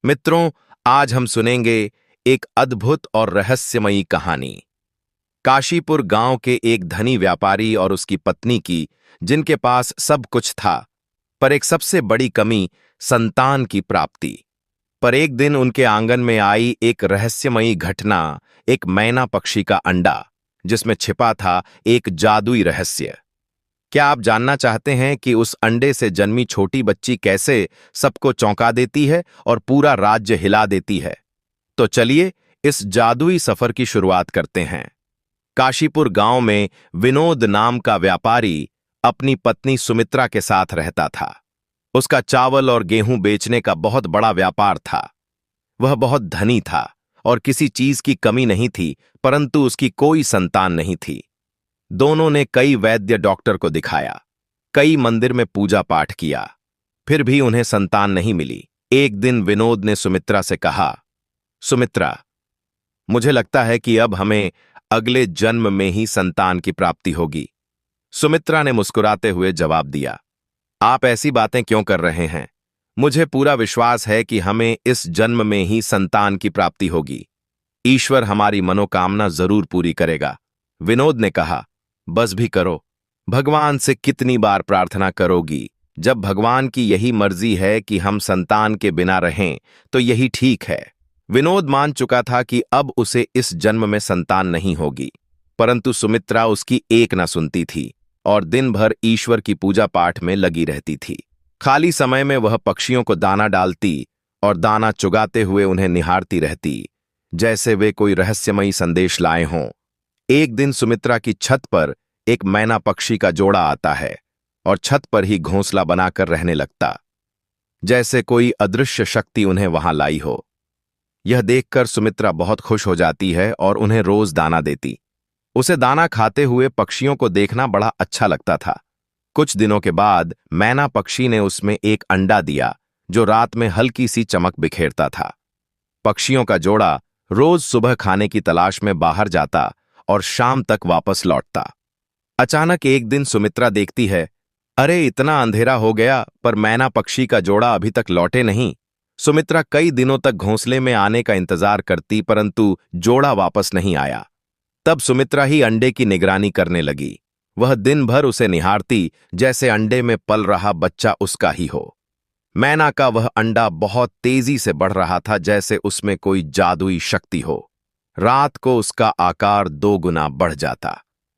मित्रों, आज हम सुनेंगे एक अद्भुत और रहस्यमयी कहानी काशीपुर गांव के एक धनी व्यापारी और उसकी पत्नी की, जिनके पास सब कुछ था, पर एक सबसे बड़ी कमी संतान की प्राप्ति। पर एक दिन उनके आंगन में आई एक रहस्यमयी घटना, एक मैना पक्षी का अंडा, जिसमें छिपा था एक जादुई रहस्य। क्या आप जानना चाहते हैं कि उस अंडे से जन्मी छोटी बच्ची कैसे सबको चौंका देती है और पूरा राज्य हिला देती है? तो चलिए इस जादुई सफर की शुरुआत करते हैं। काशीपुर गांव में विनोद नाम का व्यापारी अपनी पत्नी सुमित्रा के साथ रहता था। उसका चावल और गेहूं बेचने का बहुत बड़ा व्यापार था। वह बहुत धनी था और किसी चीज की कमी नहीं थी, परंतु उसकी कोई संतान नहीं थी। दोनों ने कई वैद्य डॉक्टर को दिखाया, कई मंदिर में पूजा पाठ किया, फिर भी उन्हें संतान नहीं मिली। एक दिन विनोद ने सुमित्रा से कहा, सुमित्रा, मुझे लगता है कि अब हमें अगले जन्म में ही संतान की प्राप्ति होगी। सुमित्रा ने मुस्कुराते हुए जवाब दिया, आप ऐसी बातें क्यों कर रहे हैं? मुझे पूरा विश्वास है कि हमें इस जन्म में ही संतान की प्राप्ति होगी। ईश्वर हमारी मनोकामना जरूर पूरी करेगा। विनोद ने कहा, बस भी करो। भगवान से कितनी बार प्रार्थना करोगी? जब भगवान की यही मर्जी है कि हम संतान के बिना रहें, तो यही ठीक है। विनोद मान चुका था कि अब उसे इस जन्म में संतान नहीं होगी, परंतु सुमित्रा उसकी एक न सुनती थी और दिन भर ईश्वर की पूजा पाठ में लगी रहती थी। खाली समय में वह पक्षियों को दाना डालती और दाना चुगाते हुए उन्हें निहारती रहती, जैसे वे कोई रहस्यमयी संदेश लाए हों। एक दिन सुमित्रा की छत पर एक मैना पक्षी का जोड़ा आता है और छत पर ही घोंसला बनाकर रहने लगता, जैसे कोई अदृश्य शक्ति उन्हें वहां लाई हो। यह देखकर सुमित्रा बहुत खुश हो जाती है और उन्हें रोज दाना देती। उसे दाना खाते हुए पक्षियों को देखना बड़ा अच्छा लगता था। कुछ दिनों के बाद मैना पक्षी ने उसमें एक अंडा दिया, जो रात में हल्की सी चमक बिखेरता था। पक्षियों का जोड़ा रोज सुबह खाने की तलाश में बाहर जाता और शाम तक वापस लौटता। अचानक एक दिन सुमित्रा देखती है, अरे इतना अंधेरा हो गया पर मैना पक्षी का जोड़ा अभी तक लौटे नहीं। सुमित्रा कई दिनों तक घोंसले में आने का इंतजार करती, परंतु जोड़ा वापस नहीं आया। तब सुमित्रा ही अंडे की निगरानी करने लगी। वह दिन भर उसे निहारती, जैसे अंडे में पल रहा बच्चा उसका ही हो। मैना का वह अंडा बहुत तेजी से बढ़ रहा था, जैसे उसमें कोई जादुई शक्ति हो। रात को उसका आकार 2 गुना बढ़ जाता।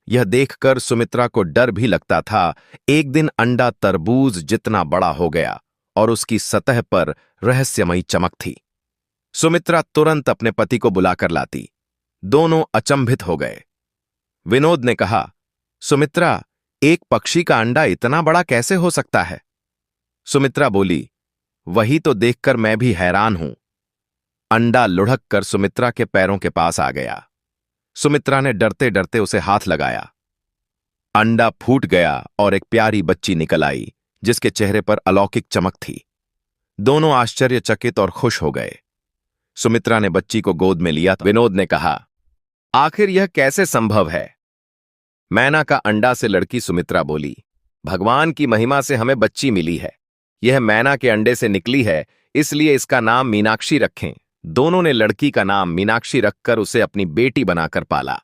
यह देखकर सुमित्रा को डर भी लगता था। एक दिन अंडा तरबूज जितना बड़ा हो गया और उसकी सतह पर रहस्यमयी चमक थी। सुमित्रा तुरंत अपने पति को बुलाकर लाती। दोनों अचंभित हो गए। विनोद ने कहा, सुमित्रा, एक पक्षी का अंडा इतना बड़ा कैसे हो सकता है? सुमित्रा बोली, वही तो देखकर मैं भी हैरान हूं। अंडा लुढ़क कर सुमित्रा के पैरों के पास आ गया। सुमित्रा ने डरते डरते उसे हाथ लगाया। अंडा फूट गया और एक प्यारी बच्ची निकल आई, जिसके चेहरे पर अलौकिक चमक थी। दोनों आश्चर्यचकित और खुश हो गए। सुमित्रा ने बच्ची को गोद में लिया तो विनोद ने कहा, आखिर यह कैसे संभव है? मैना का अंडा से लड़की सुमित्रा बोली, भगवान की महिमा से हमें बच्ची मिली है। यह मैना के अंडे से निकली है, इसलिए इसका नाम मीनाक्षी रखें। दोनों ने लड़की का नाम मीनाक्षी रखकर उसे अपनी बेटी बनाकर पाला।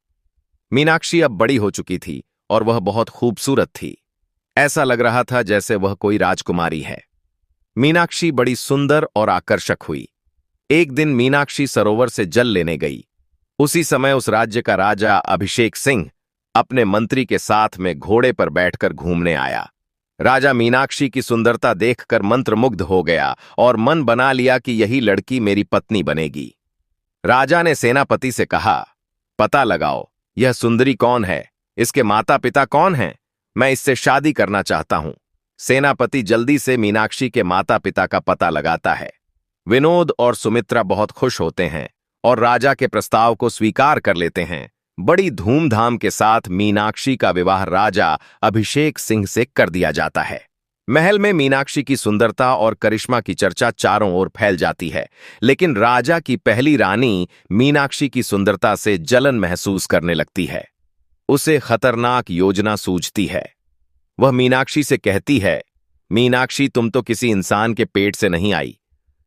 मीनाक्षी अब बड़ी हो चुकी थी और वह बहुत खूबसूरत थी। ऐसा लग रहा था जैसे वह कोई राजकुमारी है। मीनाक्षी बड़ी सुंदर और आकर्षक हुई। एक दिन मीनाक्षी सरोवर से जल लेने गई। उसी समय उस राज्य का राजा अभिषेक सिंह अपने मंत्री के साथ में घोड़े पर बैठकर घूमने आया। राजा मीनाक्षी की सुंदरता देखकर मंत्रमुग्ध हो गया और मन बना लिया कि यही लड़की मेरी पत्नी बनेगी। राजा ने सेनापति से कहा, पता लगाओ यह सुंदरी कौन है, इसके माता पिता कौन हैं? मैं इससे शादी करना चाहता हूं। सेनापति जल्दी से मीनाक्षी के माता पिता का पता लगाता है। विनोद और सुमित्रा बहुत खुश होते हैं और राजा के प्रस्ताव को स्वीकार कर लेते हैं। बड़ी धूमधाम के साथ मीनाक्षी का विवाह राजा अभिषेक सिंह से कर दिया जाता है। महल में मीनाक्षी की सुंदरता और करिश्मा की चर्चा चारों ओर फैल जाती है, लेकिन राजा की पहली रानी मीनाक्षी की सुंदरता से जलन महसूस करने लगती है। उसे खतरनाक योजना सूझती है। वह मीनाक्षी से कहती है, मीनाक्षी, तुम तो किसी इंसान के पेट से नहीं आई।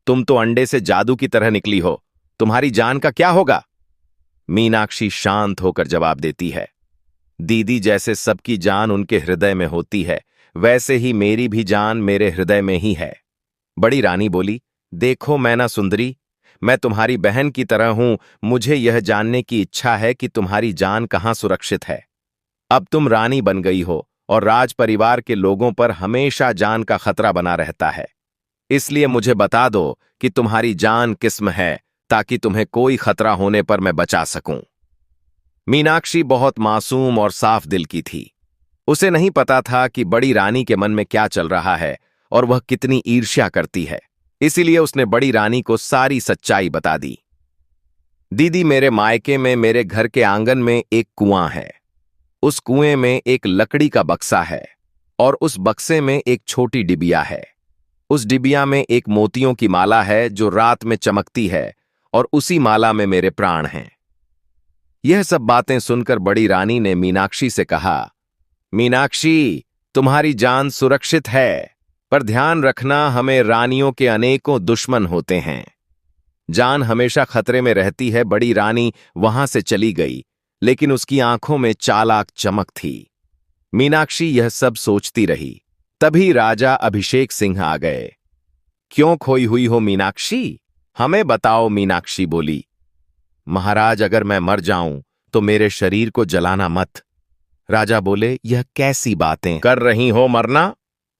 तुम तो अंडे से जादू की तरह निकली हो, तुम्हारी जान का क्या होगा? मीनाक्षी शांत होकर जवाब देती है, दीदी, जैसे सबकी जान उनके हृदय में होती है, वैसे ही मेरी भी जान मेरे हृदय में ही है। बड़ी रानी बोली, देखो मैना सुंदरी, मैं तुम्हारी बहन की तरह हूं, मुझे यह जानने की इच्छा है कि तुम्हारी जान कहां सुरक्षित है। अब तुम रानी बन गई हो और राज परिवार के लोगों पर हमेशा जान का खतरा बना रहता है, इसलिए मुझे बता दो कि तुम्हारी जान किस्म है, ताकि तुम्हें कोई खतरा होने पर मैं बचा सकूं। मीनाक्षी बहुत मासूम और साफ दिल की थी। उसे नहीं पता था कि बड़ी रानी के मन में क्या चल रहा है और वह कितनी ईर्ष्या करती है, इसीलिए उसने बड़ी रानी को सारी सच्चाई बता दी। दीदी, मेरे मायके में मेरे घर के आंगन में एक कुआं है। उस कुएं में एक लकड़ी का बक्सा है और उस बक्से में एक छोटी डिबिया है। उस डिबिया में एक मोतियों की माला है जो रात में चमकती है और उसी माला में मेरे प्राण हैं। यह सब बातें सुनकर बड़ी रानी ने मीनाक्षी से कहा, मीनाक्षी, तुम्हारी जान सुरक्षित है, पर ध्यान रखना, हमें रानियों के अनेकों दुश्मन होते हैं। जान हमेशा खतरे में रहती है। बड़ी रानी वहां से चली गई, लेकिन उसकी आंखों में चालाक चमक थी। मीनाक्षी यह सब सोचती रही। तभी राजा अभिषेक सिंह आ गए। क्यों खोई हुई हो मीनाक्षी? हमें बताओ, मीनाक्षी बोली। महाराज, अगर मैं मर जाऊं तो मेरे शरीर को जलाना मत। राजा बोले, यह कैसी बातें कर रही हो? मरना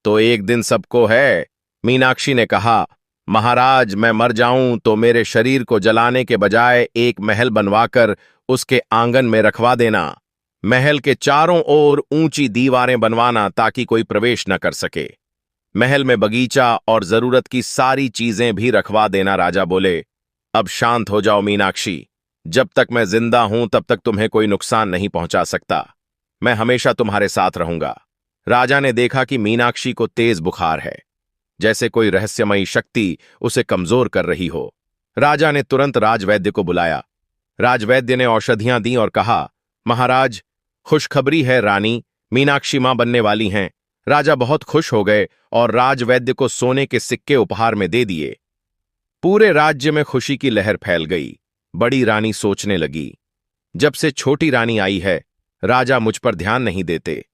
तो एक दिन सबको है। मीनाक्षी ने कहा, महाराज, मैं मर जाऊं तो मेरे शरीर को जलाने के बजाय एक महल बनवाकर उसके आंगन में रखवा देना। महल के चारों ओर ऊंची दीवारें बनवाना ताकि कोई प्रवेश न कर सके। महल में बगीचा और जरूरत की सारी चीजें भी रखवा देना। राजा बोले, अब शांत हो जाओ मीनाक्षी, जब तक मैं जिंदा हूं तब तक तुम्हें कोई नुकसान नहीं पहुंचा सकता। मैं हमेशा तुम्हारे साथ रहूंगा। राजा ने देखा कि मीनाक्षी को तेज बुखार है, जैसे कोई रहस्यमयी शक्ति उसे कमजोर कर रही हो। राजा ने तुरंत राजवैद्य को बुलाया। राजवैद्य ने औषधियां दी और कहा, महाराज, खुशखबरी है, रानी मीनाक्षी मां बनने वाली हैं। राजा बहुत खुश हो गए और राजवैद्य को सोने के सिक्के उपहार में दे दिए। पूरे राज्य में खुशी की लहर फैल गई। बड़ी रानी सोचने लगी, जब से छोटी रानी आई है, राजा मुझ पर ध्यान नहीं देते।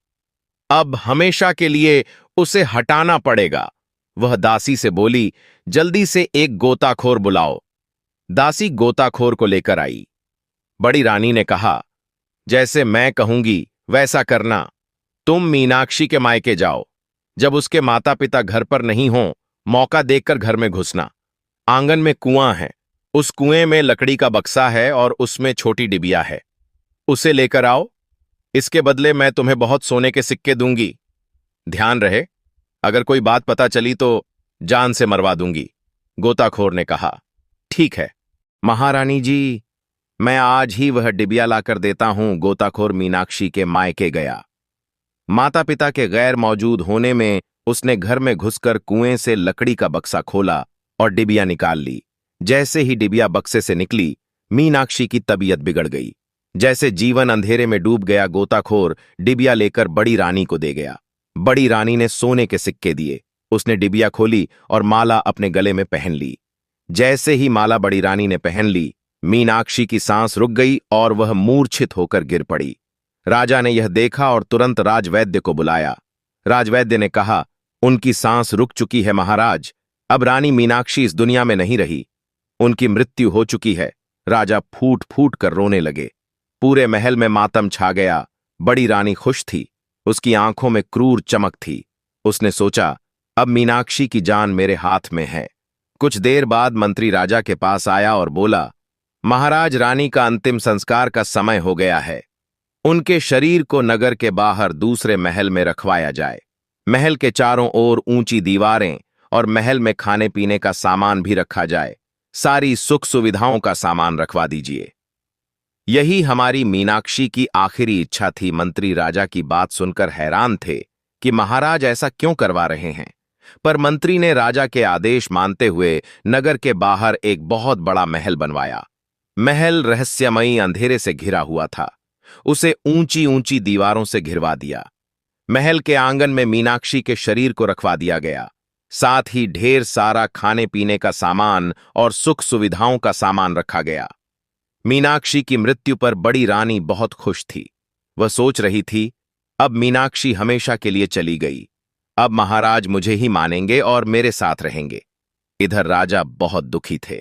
अब हमेशा के लिए उसे हटाना पड़ेगा। वह दासी से बोली, जल्दी से एक गोताखोर बुलाओ। दासी गोताखोर को लेकर आई। बड़ी रानी ने कहा, जैसे मैं कहूंगी वैसा करना। तुम मीनाक्षी के मायके जाओ। जब उसके माता पिता घर पर नहीं हों, मौका देखकर घर में घुसना। आंगन में कुआं है, उस कुएं में लकड़ी का बक्सा है और उसमें छोटी डिबिया है। उसे लेकर आओ। इसके बदले मैं तुम्हें बहुत सोने के सिक्के दूंगी। ध्यान रहे, अगर कोई बात पता चली तो जान से मरवा दूंगी। गोताखोर ने कहा, ठीक है महारानी जी, मैं आज ही वह डिबिया लाकर देता हूं। गोताखोर मीनाक्षी के मायके गया। माता पिता के गैर मौजूद होने में उसने घर में घुसकर कुएं से लकड़ी का बक्सा खोला और डिबिया निकाल ली। जैसे ही डिबिया बक्से से निकली, मीनाक्षी की तबीयत बिगड़ गई। जैसे जीवन अंधेरे में डूब गया। गोताखोर डिबिया लेकर बड़ी रानी को दे गया। बड़ी रानी ने सोने के सिक्के दिए। उसने डिबिया खोली और माला अपने गले में पहन ली। जैसे ही माला बड़ी रानी ने पहन ली, मीनाक्षी की सांस रुक गई और वह मूर्छित होकर गिर पड़ी। राजा ने यह देखा और तुरंत राजवैद्य को बुलाया। राजवैद्य ने कहा, उनकी सांस रुक चुकी है महाराज। अब रानी मीनाक्षी इस दुनिया में नहीं रही, उनकी मृत्यु हो चुकी है। राजा फूट फूट कर रोने लगे। पूरे महल में मातम छा गया। बड़ी रानी खुश थी, उसकी आंखों में क्रूर चमक थी। उसने सोचा, अब मीनाक्षी की जान मेरे हाथ में है। कुछ देर बाद मंत्री राजा के पास आया और बोला, महाराज, रानी का अंतिम संस्कार का समय हो गया है। उनके शरीर को नगर के बाहर दूसरे महल में रखवाया जाए। महल के चारों ओर ऊंची दीवारें और महल में खाने पीने का सामान भी रखा जाए। सारी सुख सुविधाओं का सामान रखवा दीजिए। यही हमारी मीनाक्षी की आखिरी इच्छा थी। मंत्री राजा की बात सुनकर हैरान थे कि महाराज ऐसा क्यों करवा रहे हैं, पर मंत्री ने राजा के आदेश मानते हुए नगर के बाहर एक बहुत बड़ा महल बनवाया। महल रहस्यमयी अंधेरे से घिरा हुआ था। उसे ऊंची ऊंची दीवारों से घिरवा दिया। महल के आंगन में मीनाक्षी के शरीर को रखवा दिया गया। साथ ही ढेर सारा खाने पीने का सामान और सुख सुविधाओं का सामान रखा गया। मीनाक्षी की मृत्यु पर बड़ी रानी बहुत खुश थी। वह सोच रही थी, अब मीनाक्षी हमेशा के लिए चली गई। अब महाराज मुझे ही मानेंगे और मेरे साथ रहेंगे। इधर राजा बहुत दुखी थे।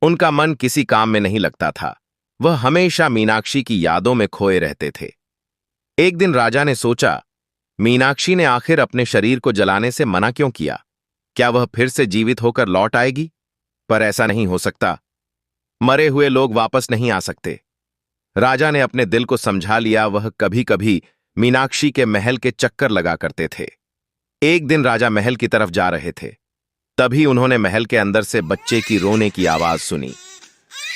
उनका मन किसी काम में नहीं लगता था। वह हमेशा मीनाक्षी की यादों में खोए रहते थे। एक दिन राजा ने सोचा, मीनाक्षी ने आखिर अपने शरीर को जलाने से मना क्यों किया? क्या वह फिर से जीवित होकर लौट आएगी? पर ऐसा नहीं हो सकता। मरे हुए लोग वापस नहीं आ सकते। राजा ने अपने दिल को समझा लिया। वह कभी कभी मीनाक्षी के महल के चक्कर लगा करते थे। एक दिन राजा महल की तरफ जा रहे थे। तभी उन्होंने महल के अंदर से बच्चे की रोने की आवाज सुनी।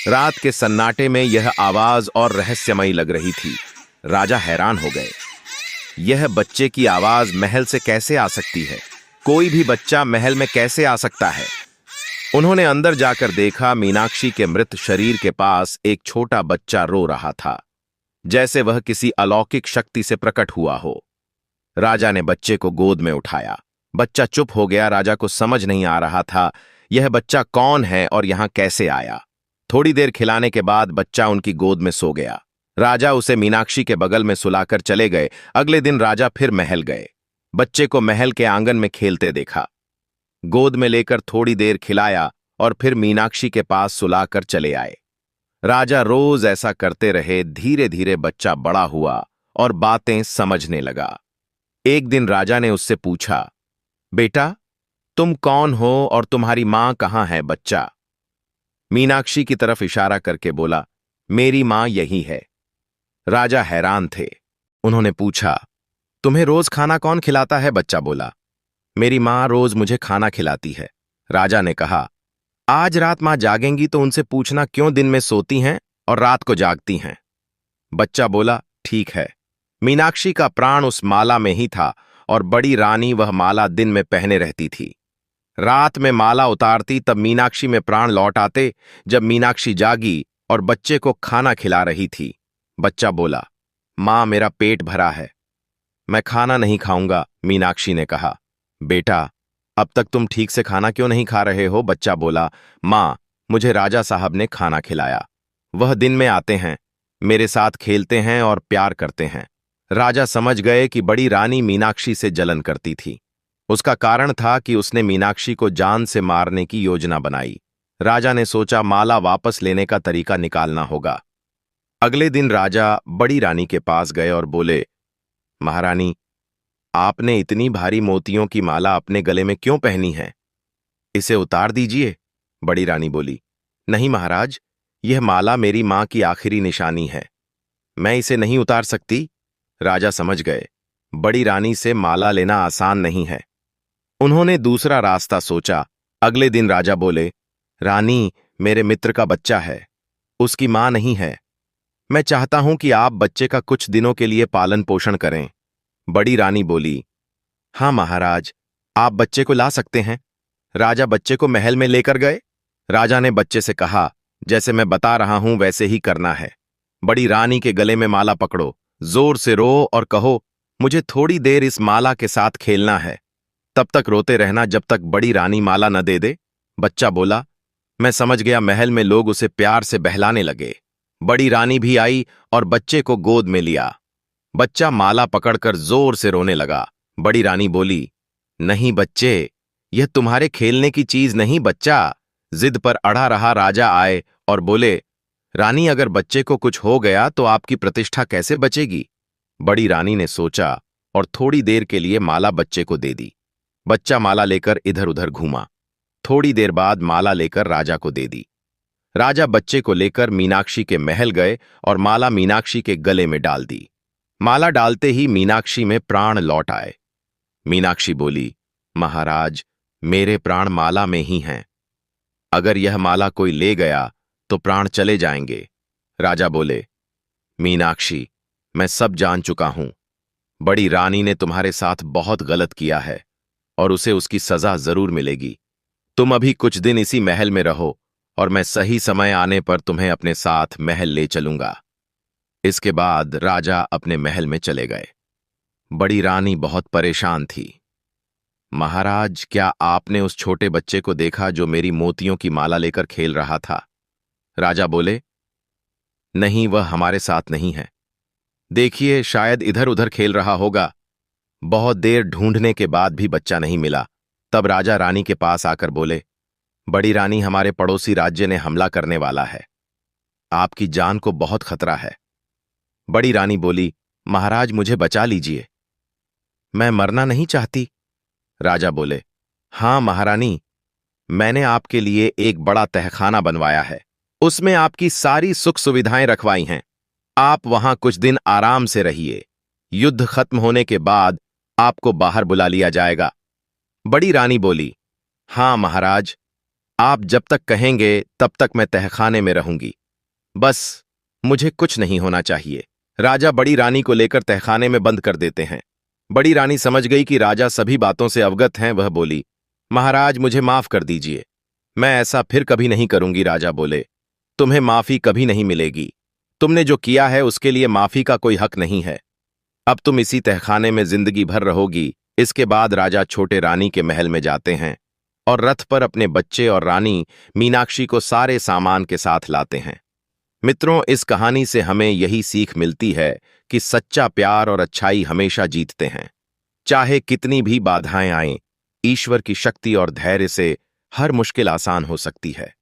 रात के सन्नाटे में यह आवाज और रहस्यमयी लग रही थी। राजा हैरान हो गए। यह बच्चे की आवाज महल से कैसे आ सकती है? कोई भी बच्चा महल में कैसे आ सकता है? उन्होंने अंदर जाकर देखा, मीनाक्षी के मृत शरीर के पास एक छोटा बच्चा रो रहा था, जैसे वह किसी अलौकिक शक्ति से प्रकट हुआ हो। राजा ने बच्चे को गोद में उठाया। बच्चा चुप हो गया। राजा को समझ नहीं आ रहा था यह बच्चा कौन है और यहां कैसे आया। थोड़ी देर खिलाने के बाद बच्चा उनकी गोद में सो गया। राजा उसे मीनाक्षी के बगल में सुलाकर चले गए। अगले दिन राजा फिर महल गए। बच्चे को महल के आंगन में खेलते देखा। गोद में लेकर थोड़ी देर खिलाया और फिर मीनाक्षी के पास सुलाकर चले आए। राजा रोज ऐसा करते रहे। धीरे धीरे बच्चा बड़ा हुआ और बातें समझने लगा। एक दिन राजा ने उससे पूछा, बेटा, तुम कौन हो और तुम्हारी मां कहां है? बच्चा मीनाक्षी की तरफ इशारा करके बोला, मेरी मां यही है। राजा हैरान थे। उन्होंने पूछा, तुम्हें रोज खाना कौन खिलाता है? बच्चा बोला, मेरी मां रोज मुझे खाना खिलाती है। राजा ने कहा, आज रात मां जागेंगी तो उनसे पूछना क्यों दिन में सोती हैं और रात को जागती हैं। बच्चा बोला, ठीक है। मीनाक्षी का प्राण उस माला में ही था और बड़ी रानी वह माला दिन में पहने रहती थी। रात में माला उतारती तब मीनाक्षी में प्राण लौट आते। जब मीनाक्षी जागी और बच्चे को खाना खिला रही थी, बच्चा बोला, मां, मेरा पेट भरा है, मैं खाना नहीं खाऊंगा। मीनाक्षी ने कहा, बेटा, अब तक तुम ठीक से खाना क्यों नहीं खा रहे हो? बच्चा बोला, मां, मुझे राजा साहब ने खाना खिलाया। वह दिन में आते हैं, मेरे साथ खेलते हैं और प्यार करते हैं। राजा समझ गए कि बड़ी रानी मीनाक्षी से जलन करती थी। उसका कारण था कि उसने मीनाक्षी को जान से मारने की योजना बनाई। राजा ने सोचा, माला वापस लेने का तरीका निकालना होगा। अगले दिन राजा बड़ी रानी के पास गए और बोले, महारानी, आपने इतनी भारी मोतियों की माला अपने गले में क्यों पहनी है? इसे उतार दीजिए। बड़ी रानी बोली, नहीं महाराज, यह माला मेरी मां की आखिरी निशानी है, मैं इसे नहीं उतार सकती। राजा समझ गए, बड़ी रानी से माला लेना आसान नहीं है। उन्होंने दूसरा रास्ता सोचा। अगले दिन राजा बोले, रानी, मेरे मित्र का बच्चा है, उसकी मां नहीं है। मैं चाहता हूं कि आप बच्चे का कुछ दिनों के लिए पालन पोषण करें। बड़ी रानी बोली, हां महाराज, आप बच्चे को ला सकते हैं। राजा बच्चे को महल में लेकर गए। राजा ने बच्चे से कहा, जैसे मैं बता रहा हूं वैसे ही करना है। बड़ी रानी के गले में माला पकड़ो, जोर से रो और कहो, मुझे थोड़ी देर इस माला के साथ खेलना है। तब तक रोते रहना जब तक बड़ी रानी माला न दे दे। बच्चा बोला, मैं समझ गया। महल में लोग उसे प्यार से बहलाने लगे। बड़ी रानी भी आई और बच्चे को गोद में लिया। बच्चा माला पकड़कर जोर से रोने लगा। बड़ी रानी बोली, नहीं बच्चे, यह तुम्हारे खेलने की चीज नहीं। बच्चा जिद पर अड़ा रहा। राजा आए और बोले, रानी, अगर बच्चे को कुछ हो गया तो आपकी प्रतिष्ठा कैसे बचेगी? बड़ी रानी ने सोचा और थोड़ी देर के लिए माला बच्चे को दे दी। बच्चा माला लेकर इधर उधर घूमा। थोड़ी देर बाद माला लेकर राजा को दे दी। राजा बच्चे को लेकर मीनाक्षी के महल गए और माला मीनाक्षी के गले में डाल दी। माला डालते ही मीनाक्षी में प्राण लौट आए। मीनाक्षी बोली, महाराज, मेरे प्राण माला में ही हैं। अगर यह माला कोई ले गया तो प्राण चले जाएंगे। राजा बोले, मीनाक्षी, मैं सब जान चुका हूं। बड़ी रानी ने तुम्हारे साथ बहुत गलत किया है और उसे उसकी सजा जरूर मिलेगी। तुम अभी कुछ दिन इसी महल में रहो और मैं सही समय आने पर तुम्हें अपने साथ महल ले चलूंगा। इसके बाद राजा अपने महल में चले गए। बड़ी रानी बहुत परेशान थी। महाराज, क्या आपने उस छोटे बच्चे को देखा जो मेरी मोतियों की माला लेकर खेल रहा था? राजा बोले, नहीं, वह हमारे साथ नहीं है। देखिए, शायद इधर उधर खेल रहा होगा। बहुत देर ढूंढने के बाद भी बच्चा नहीं मिला। तब राजा रानी के पास आकर बोले, बड़ी रानी, हमारे पड़ोसी राज्य ने हमला करने वाला है। आपकी जान को बहुत खतरा है। बड़ी रानी बोली, महाराज, मुझे बचा लीजिए। मैं मरना नहीं चाहती। राजा बोले, हां महारानी, मैंने आपके लिए एक बड़ा तहखाना बनवाया है। उसमें आपकी सारी सुख सुविधाएं रखवाई हैं। आप वहां कुछ दिन आराम से रहिए। युद्ध खत्म होने के बाद आपको बाहर बुला लिया जाएगा। बड़ी रानी बोली, हां महाराज, आप जब तक कहेंगे तब तक मैं तहखाने में रहूंगी। बस मुझे कुछ नहीं होना चाहिए। राजा बड़ी रानी को लेकर तहखाने में बंद कर देते हैं। बड़ी रानी समझ गई कि राजा सभी बातों से अवगत हैं। वह बोली, महाराज, मुझे माफ कर दीजिए। मैं ऐसा फिर कभी नहीं करूंगी। राजा बोले, तुम्हें माफी कभी नहीं मिलेगी। तुमने जो किया है उसके लिए माफी का कोई हक नहीं है। अब तुम इसी तहखाने में जिंदगी भर रहोगी। इसके बाद राजा छोटे रानी के महल में जाते हैं और रथ पर अपने बच्चे और रानी मीनाक्षी को सारे सामान के साथ लाते हैं। मित्रों, इस कहानी से हमें यही सीख मिलती है कि सच्चा प्यार और अच्छाई हमेशा जीतते हैं। चाहे कितनी भी बाधाएं आएं, ईश्वर की शक्ति और धैर्य से हर मुश्किल आसान हो सकती है।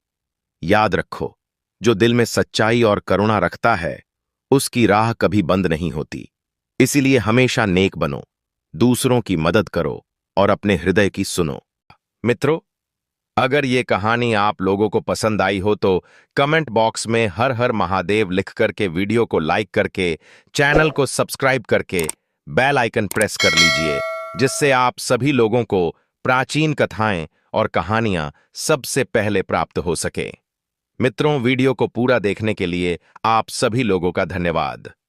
याद रखो, जो दिल में सच्चाई और करुणा रखता है, उसकी राह कभी बंद नहीं होती। इसीलिए हमेशा नेक बनो, दूसरों की मदद करो और अपने हृदय की सुनो। मित्रों, अगर ये कहानी आप लोगों को पसंद आई हो तो कमेंट बॉक्स में हर हर महादेव लिख करके, वीडियो को लाइक करके, चैनल को सब्सक्राइब करके बेल आइकन प्रेस कर लीजिए, जिससे आप सभी लोगों को प्राचीन कथाएं और कहानियां सबसे पहले प्राप्त हो सके। मित्रों, वीडियो को पूरा देखने के लिए आप सभी लोगों का धन्यवाद।